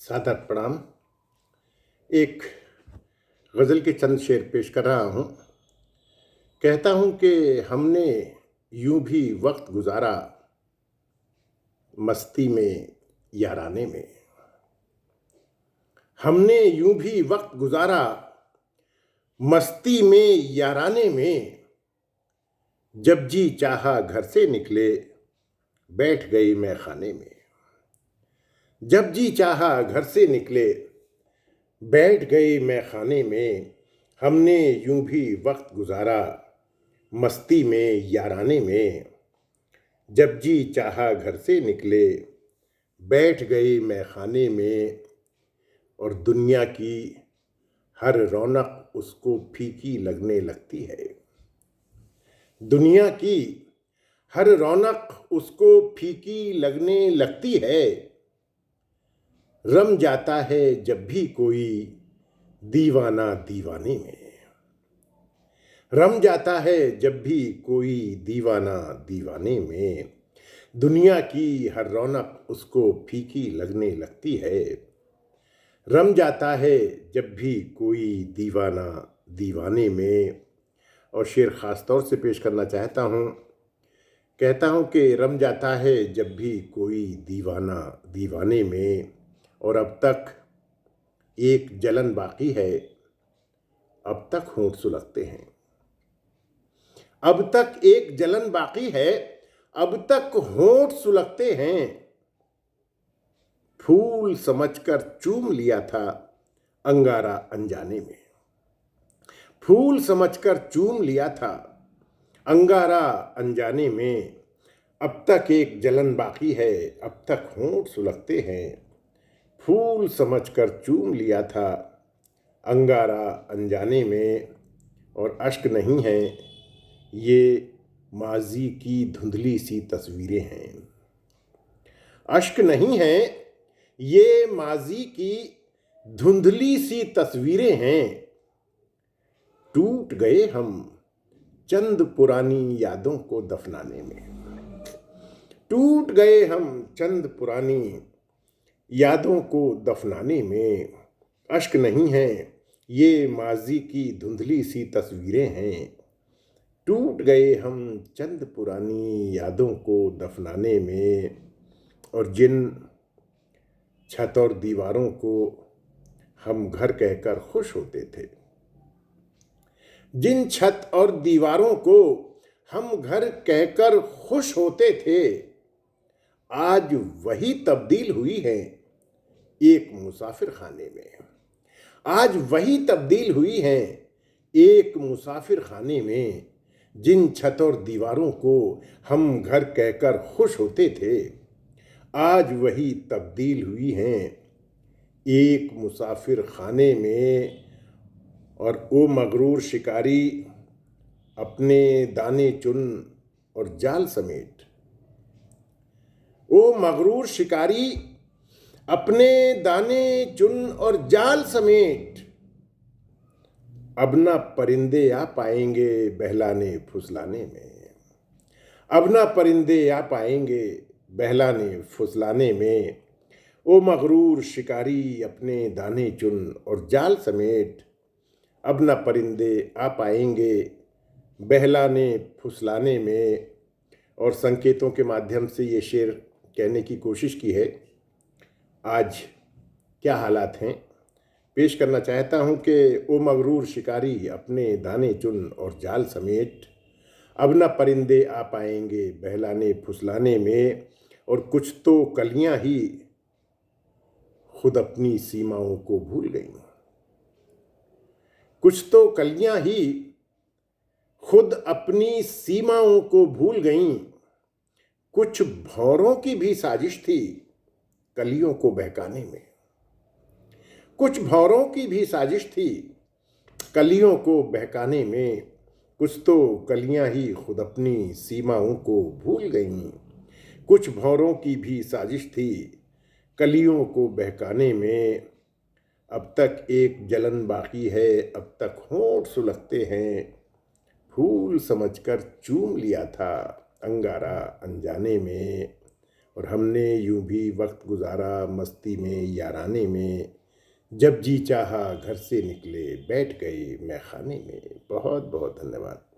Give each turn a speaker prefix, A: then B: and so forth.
A: सादर प्रणाम। एक गज़ल के चंद शेर पेश कर रहा हूँ। कहता हूँ कि हमने यूं भी वक्त गुजारा मस्ती में याराने में। हमने यूं भी वक्त गुजारा मस्ती में याराने में। जब जी चाहा घर से निकले बैठ गए मैखाने में। जब जी चाहा घर से निकले बैठ गए मैखाने में। हमने यूं भी वक्त गुजारा मस्ती में याराने में। जब जी चाहा घर से निकले बैठ गए मैखाने में। और दुनिया की हर रौनक उसको फीकी लगने लगती है। दुनिया की हर रौनक उसको फीकी लगने लगती है। रम जाता है जब भी कोई दीवाना दीवाने में। रम जाता है जब भी कोई दीवाना दीवाने में। दुनिया की हर रौनक उसको फीकी लगने लगती है। रम जाता है जब भी कोई दीवाना दीवाने में। और शेर ख़ास तौर से पेश करना चाहता हूँ। कहता हूँ कि रम जाता है जब भी कोई दीवाना दीवाने में। और अब तक एक जलन बाकी है, अब तक होंठ सुलगते हैं। अब तक एक जलन बाकी है, अब तक होंठ सुलगते हैं। फूल समझकर चूम लिया था अंगारा अनजाने में। फूल समझकर चूम लिया था अंगारा अनजाने में। अब तक एक जलन बाकी है, अब तक होंठ सुलगते हैं। फूल समझकर चूम लिया था अंगारा अनजाने में। और अश्क नहीं है ये माजी की धुंधली सी तस्वीरें हैं। अश्क नहीं है ये माजी की धुंधली सी तस्वीरें हैं। टूट गए हम चंद पुरानी यादों को दफनाने में। टूट गए हम चंद पुरानी यादों को दफनाने में। अश्क नहीं है ये माजी की धुंधली सी तस्वीरें हैं। टूट गए हम चंद पुरानी यादों को दफनाने में। और जिन छत और दीवारों को हम घर कहकर खुश होते थे। जिन छत और दीवारों को हम घर कहकर खुश होते थे। आज वही तब्दील हुई है एक मुसाफिर खाने में। आज वही तब्दील हुई है एक मुसाफिर खाने में। जिन छत और दीवारों को हम घर कहकर खुश होते थे। आज वही तब्दील हुई हैं एक मुसाफिर खाने में। और ओ मगरूर शिकारी अपने दाने चुन और जाल समेट। ओ मगरूर शिकारी अपने दाने चुन और जाल समेट। अब ना परिंदे आ पाएंगे बहलाने फुसलाने में। अब ना परिंदे आ पाएंगे बहलाने फुसलाने में। ओ मगरूर शिकारी अपने दाने चुन और जाल समेट। अब ना परिंदे आ पाएंगे बहलाने फुसलाने में। और संकेतों के माध्यम से ये शेर कहने की कोशिश की है आज क्या हालात हैं। पेश करना चाहता हूँ कि ओ मगरूर शिकारी अपने दाने चुन और जाल समेट। अब न परिंदे आ पाएंगे बहलाने फुसलाने में। और कुछ तो कलियां ही खुद अपनी सीमाओं को भूल गईं। कुछ तो कलियां ही खुद अपनी सीमाओं को भूल गईं। कुछ भौरों की भी साजिश थी कलियों को बहकाने में। कुछ भौरों की भी साजिश थी कलियों को बहकाने में। कुछ तो कलियां ही खुद अपनी सीमाओं को भूल गईं। कुछ भौरों की भी साजिश थी कलियों को बहकाने में। अब तक एक जलन बाकी है, अब तक होंठ सुलगते हैं। फूल समझकर चूम लिया था अंगारा अनजाने में। और हमने यूं भी वक्त गुजारा मस्ती में याराने में, जब जी चाहा घर से निकले बैठ गए मैं खाने में। बहुत बहुत धन्यवाद।